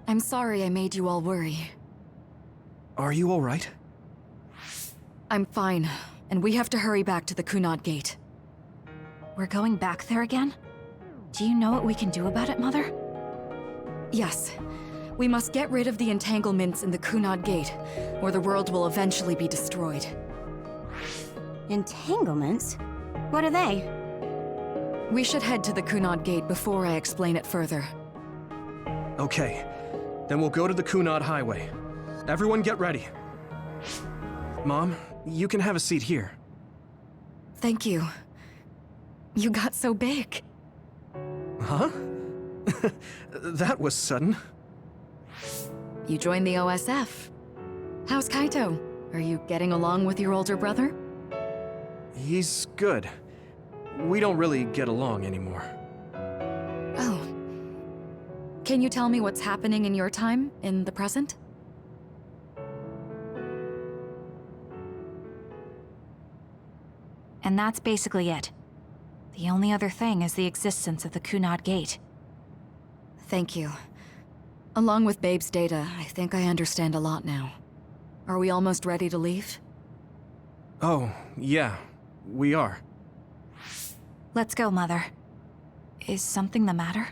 I'm sorry I made you all worry. Are you alright? I'm fine, and we have to hurry back to the Kunad Gate. We're going back there again? Do you know what we can do about it, Mother? Yes. We must get rid of the entanglements in the Kunad Gate, or the world will eventually be destroyed. Entanglements? What are they? We should head to the Kunad Gate before I explain it further. Okay. Then we'll go to the Kunad Highway. Everyone get ready. Mom, you can have a seat here. Thank you. You got so big. Huh? That was sudden. You joined the OSF. How's Kaito? Are you getting along with your older brother? He's good. We don't really get along anymore. Oh. Can you tell me what's happening in your time, in the present? And that's basically it. The only other thing is the existence of the Kunad Gate. Thank you. Along with Babe's data, I think I understand a lot now. Are we almost ready to leave? Oh, yeah. We are. Let's go, Mother. Is something the matter?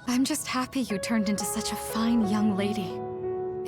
I'm just happy you turned into such a fine young lady.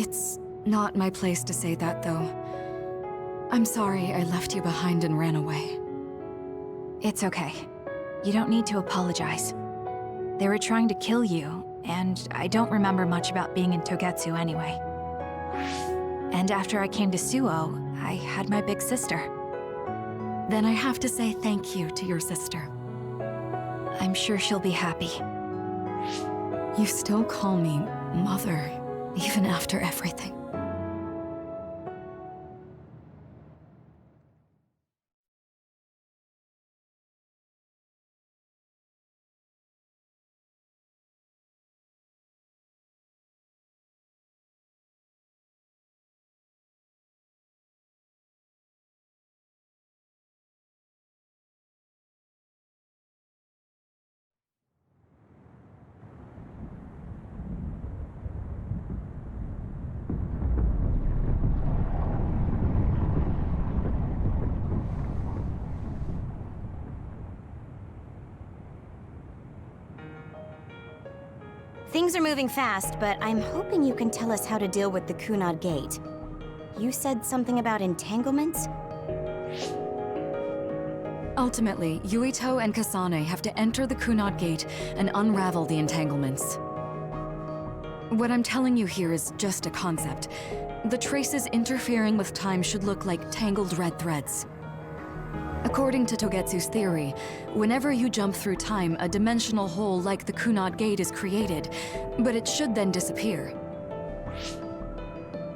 It's not my place to say that, though. I'm sorry I left you behind and ran away. It's okay. You don't need to apologize. They were trying to kill you, and I don't remember much about being in Togetsu anyway. And after I came to Suo, I had my big sister. Then I have to say thank you to your sister. I'm sure she'll be happy. You still call me Mother, even after everything. Things are moving fast, but I'm hoping you can tell us how to deal with the Kunad Gate. You said something about entanglements? Ultimately, Yuito and Kasane have to enter the Kunad Gate and unravel the entanglements. What I'm telling you here is just a concept. The traces interfering with time should look like tangled red threads. According to Togetsu's theory, whenever you jump through time, a dimensional hole like the Kunad Gate is created, but it should then disappear.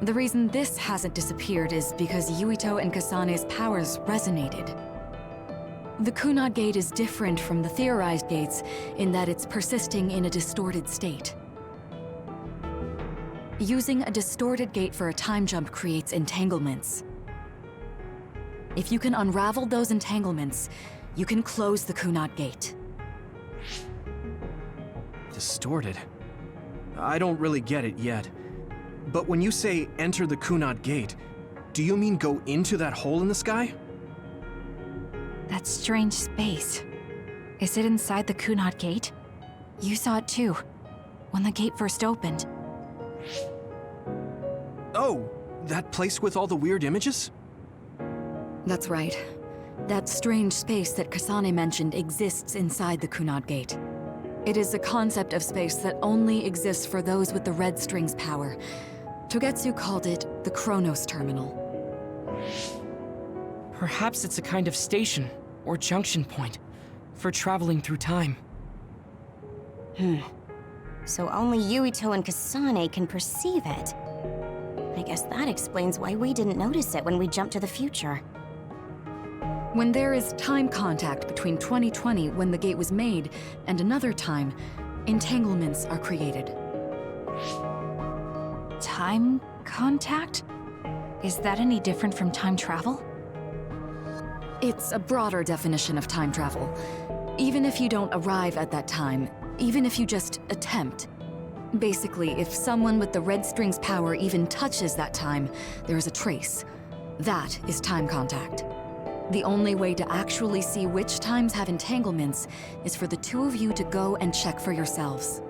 The reason this hasn't disappeared is because Yuito and Kasane's powers resonated. The Kunad Gate is different from the theorized gates in that it's persisting in a distorted state. Using a distorted gate for a time jump creates entanglements. If you can unravel those entanglements, you can close the Kunad Gate. Distorted? I don't really get it yet. But when you say enter the Kunad Gate, do you mean go into that hole in the sky? That strange space. Is it inside the Kunad Gate? You saw it too, when the gate first opened. Oh, that place with all the weird images? That's right. That strange space that Kasane mentioned exists inside the Kunad Gate. It is a concept of space that only exists for those with the red string's power. Togetsu called it the Chronos Terminal. Perhaps it's a kind of station, or junction point, for traveling through time. So only Yuito and Kasane can perceive it. I guess that explains why we didn't notice it when we jumped to the future. When there is time contact between 2020, when the gate was made, and another time, entanglements are created. Time contact? Is that any different from time travel? It's a broader definition of time travel. Even if you don't arrive at that time, even if you just attempt, Basically, if someone with the red string's power even touches that time, there is a trace. That is time contact. The only way to actually see which times have entanglements is for the two of you to go and check for yourselves.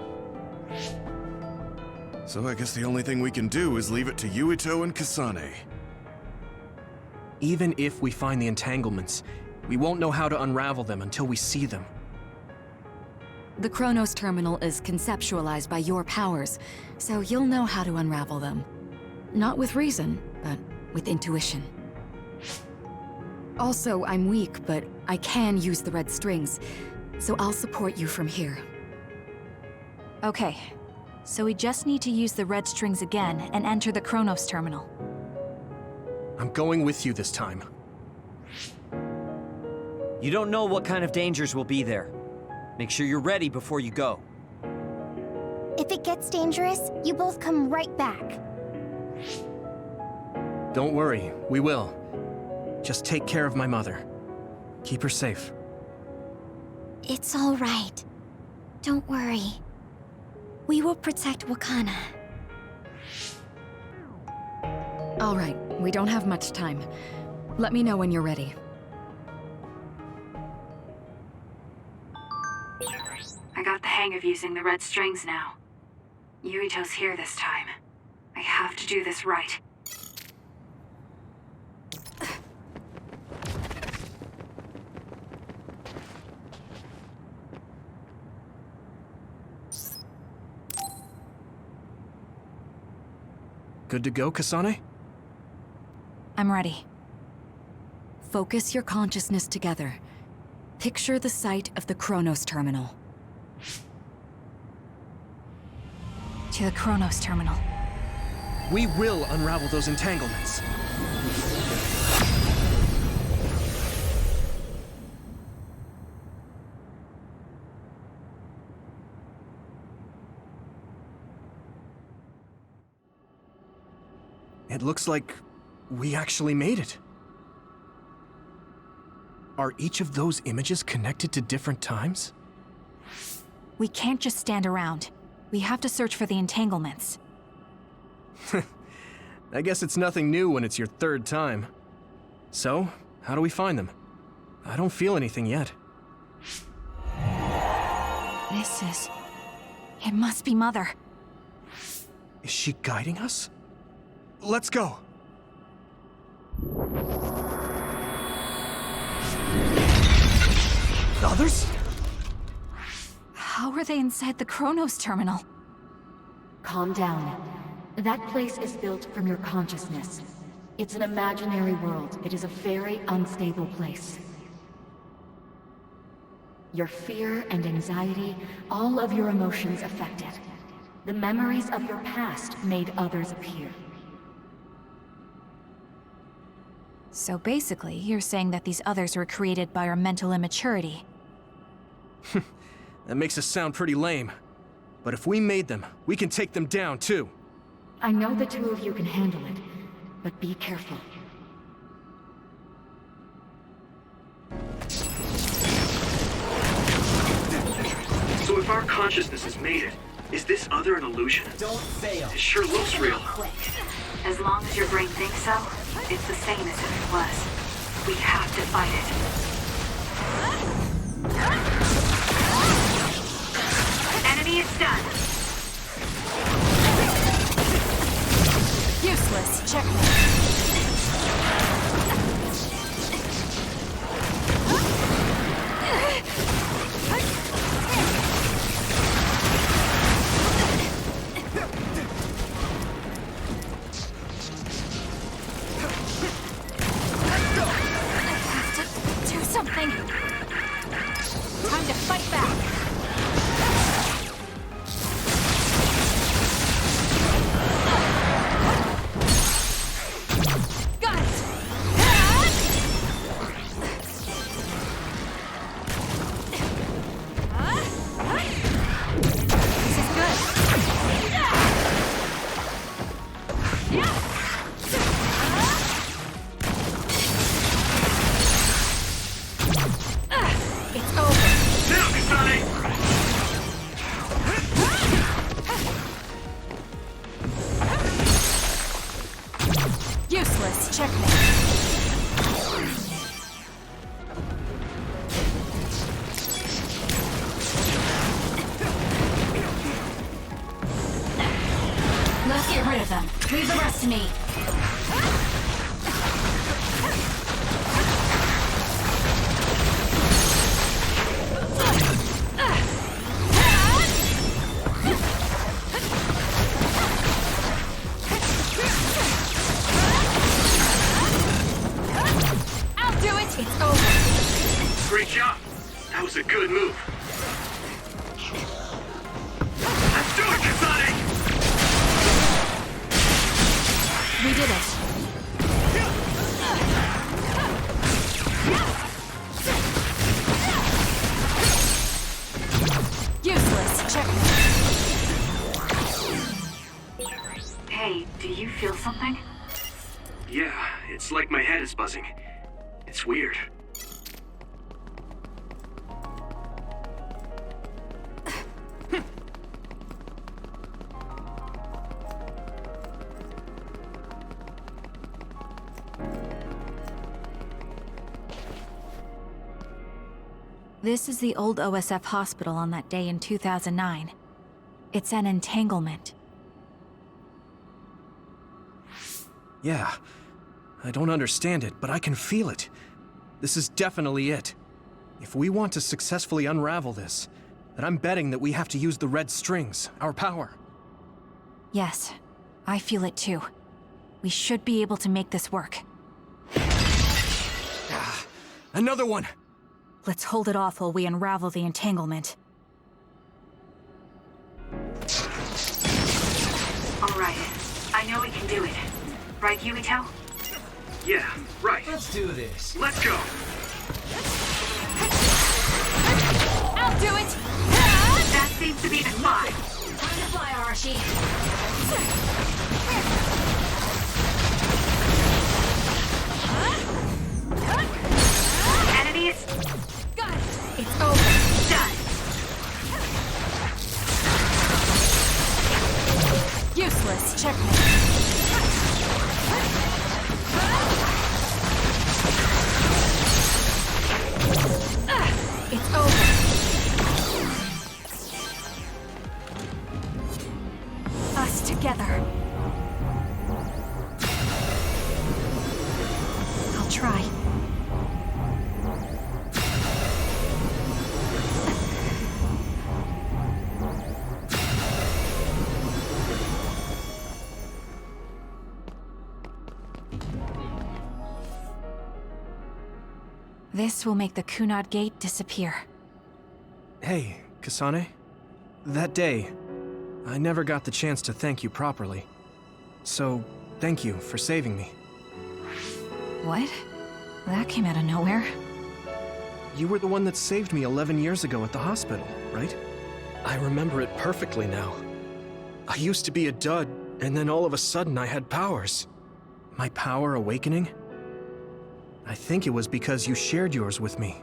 So I guess the only thing we can do is leave it to Yuito and Kasane. Even if we find the entanglements, we won't know how to unravel them until we see them. The Chronos Terminal is conceptualized by your powers, so you'll know how to unravel them. Not with reason, but with intuition. Also, I'm weak, but I can use the red strings, so I'll support you from here. Okay, so we just need to use the red strings again and enter the Chronos Terminal. I'm going with you this time. You don't know what kind of dangers will be there. Make sure you're ready before you go. If it gets dangerous, you both come right back. Don't worry, we will. Just take care of my mother. Keep her safe. It's all right. Don't worry. We will protect Wakana. All right, we don't have much time. Let me know when you're ready. I got the hang of using the red strings now. Yuito's here this time. I have to do this right. Good to go, Kasane? I'm ready. Focus your consciousness together. Picture the site of the Chronos Terminal. To the Chronos Terminal. We will unravel those entanglements. It looks like we actually made it. Are each of those images connected to different times? We can't just stand around. We have to search for the entanglements. I guess it's nothing new when it's your third time. So, how do we find them? I don't feel anything yet. It must be Mother. Is she guiding us? Let's go! Others? How are they inside the Chronos Terminal? Calm down. That place is built from your consciousness. It's an imaginary world. It is a very unstable place. Your fear and anxiety, all of your emotions affect it. The memories of your past made others appear. So basically, you're saying that these others were created by our mental immaturity. That makes us sound pretty lame. But if we made them, we can take them down too. I know the two of you can handle it, but be careful. So if our consciousness has made it, is this other an illusion? Don't fail. It sure looks real. As long as your brain thinks so, it's the same as if it was. We have to fight it. Enemy is done. Useless. Checkmate. Time to fight back! Got it! This is good! Now, Kasane! rest of me. I'll do it! It's over! Great job! That was a good move. Let's do it, Kasane! We did it. Useless. Check. Hey, do you feel something? Yeah, it's like my head is buzzing. It's weird. This is the old OSF hospital on that day in 2009. It's an entanglement. Yeah. I don't understand it, but I can feel it. This is definitely it. If we want to successfully unravel this, then I'm betting that we have to use the red strings, our power. Yes, I feel it too. We should be able to make this work. Another one! Let's hold it off while we unravel the entanglement. All right. I know we can do it. Right, Yuito? Yeah, right. Let's do this. Let's go! I'll do it! That seems to be the spot. Time to fly, Arashi. Enemies Got it! It's over. done. Useless. Checkmate. It's over. Us together. I'll try. This will make the Kunad Gate disappear. Hey, Kasane. That day, I never got the chance to thank you properly. So, thank you for saving me. What? That came out of nowhere. You were the one that saved me 11 years ago at the hospital, right? I remember it perfectly now. I used to be a dud, and then all of a sudden I had powers. My power awakening? I think it was because you shared yours with me.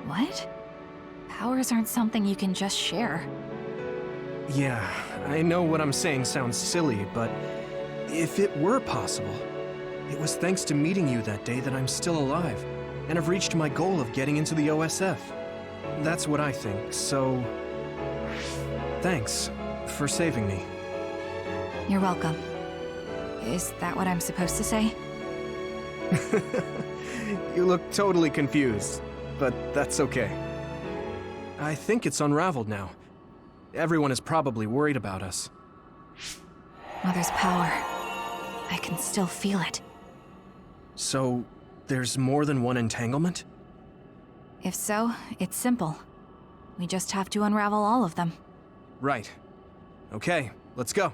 What? Powers aren't something you can just share. Yeah, I know what I'm saying sounds silly, but if it were possible, it was thanks to meeting you that day that I'm still alive, and have reached my goal of getting into the OSF. That's what I think, so... thanks for saving me. You're welcome. Is that what I'm supposed to say? You look totally confused, but that's okay. I think it's unraveled now. Everyone is probably worried about us. Mother's power. I can still feel it. So, there's more than one entanglement? If so, it's simple. We just have to unravel all of them. Right. Okay, let's go.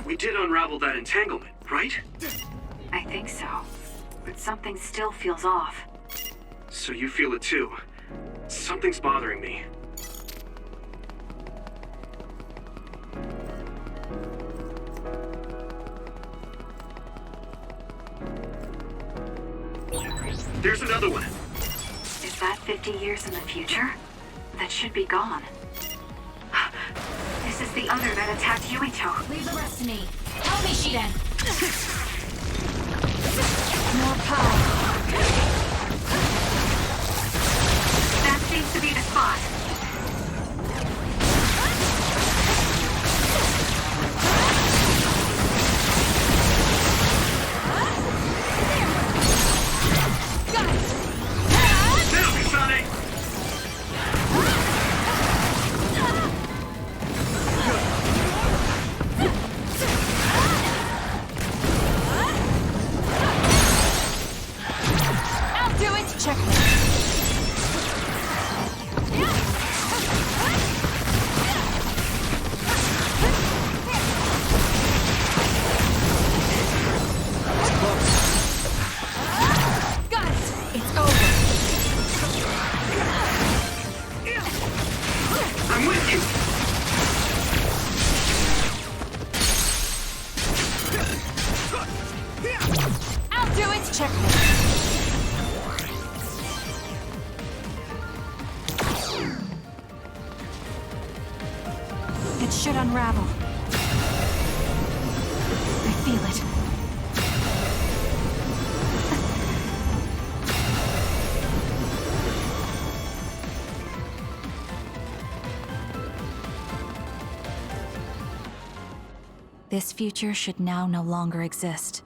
We did unravel that entanglement, right? I think so. But something still feels off. So you feel it too. Something's bothering me. There's another one. Is that 50 years in the future? That should be gone. This is the other that attacked Yuito. Leave the rest to me. Help me, Shiden. More power. That seems to be the spot. I'll do it! Checkmate! It should unravel. I feel it. This future should now no longer exist.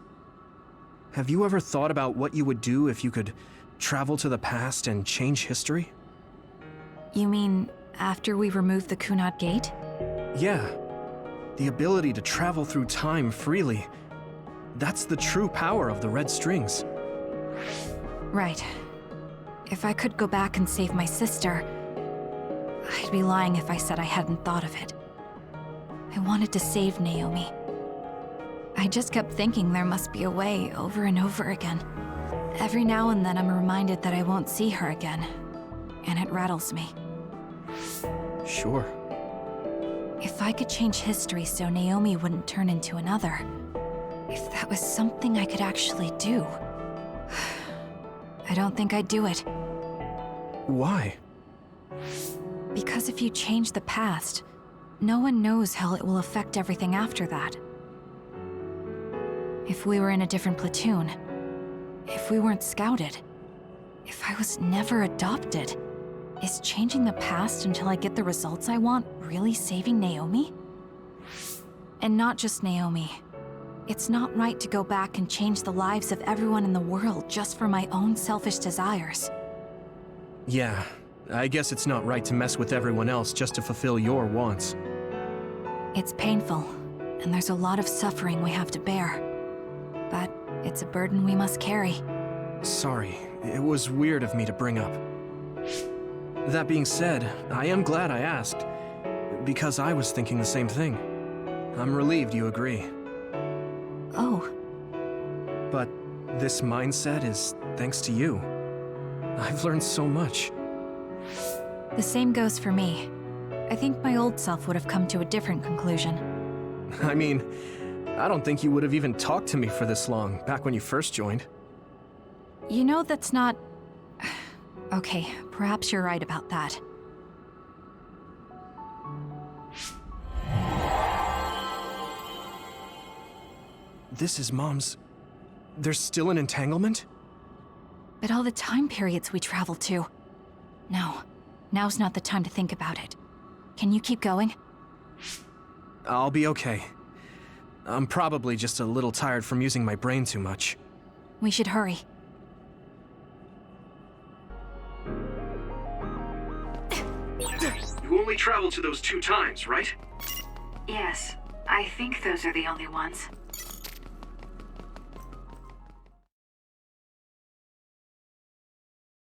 Have you ever thought about what you would do if you could travel to the past and change history? You mean after we remove the Kunad Gate? Yeah. The ability to travel through time freely. That's the true power of the red strings. Right. If I could go back and save my sister, I'd be lying if I said I hadn't thought of it. I wanted to save Naomi. I just kept thinking there must be a way over and over again. Every now and then I'm reminded that I won't see her again, and it rattles me. Sure. If I could change history so Naomi wouldn't turn into another, if that was something I could actually do, I don't think I'd do it. Why? Because if you change the past, no one knows how it will affect everything after that. If we were in a different platoon, if we weren't scouted, if I was never adopted, is changing the past until I get the results I want really saving Naomi? And not just Naomi. It's not right to go back and change the lives of everyone in the world just for my own selfish desires. Yeah, I guess it's not right to mess with everyone else just to fulfill your wants. It's painful, and there's a lot of suffering we have to bear. But it's a burden we must carry. Sorry, it was weird of me to bring up. That being said, I am glad I asked, because I was thinking the same thing. I'm relieved you agree. Oh. But this mindset is thanks to you. I've learned so much. The same goes for me. I think my old self would have come to a different conclusion. I mean, I don't think you would have even talked to me for this long, back when you first joined. You know that's not... Okay, perhaps you're right about that. This is Mom's... There's still an entanglement? But all the time periods we travel to... No, now's not the time to think about it. Can you keep going? I'll be okay. I'm probably just a little tired from using my brain too much. We should hurry. You only traveled to those 2 times, right? Yes, I think those are the only ones.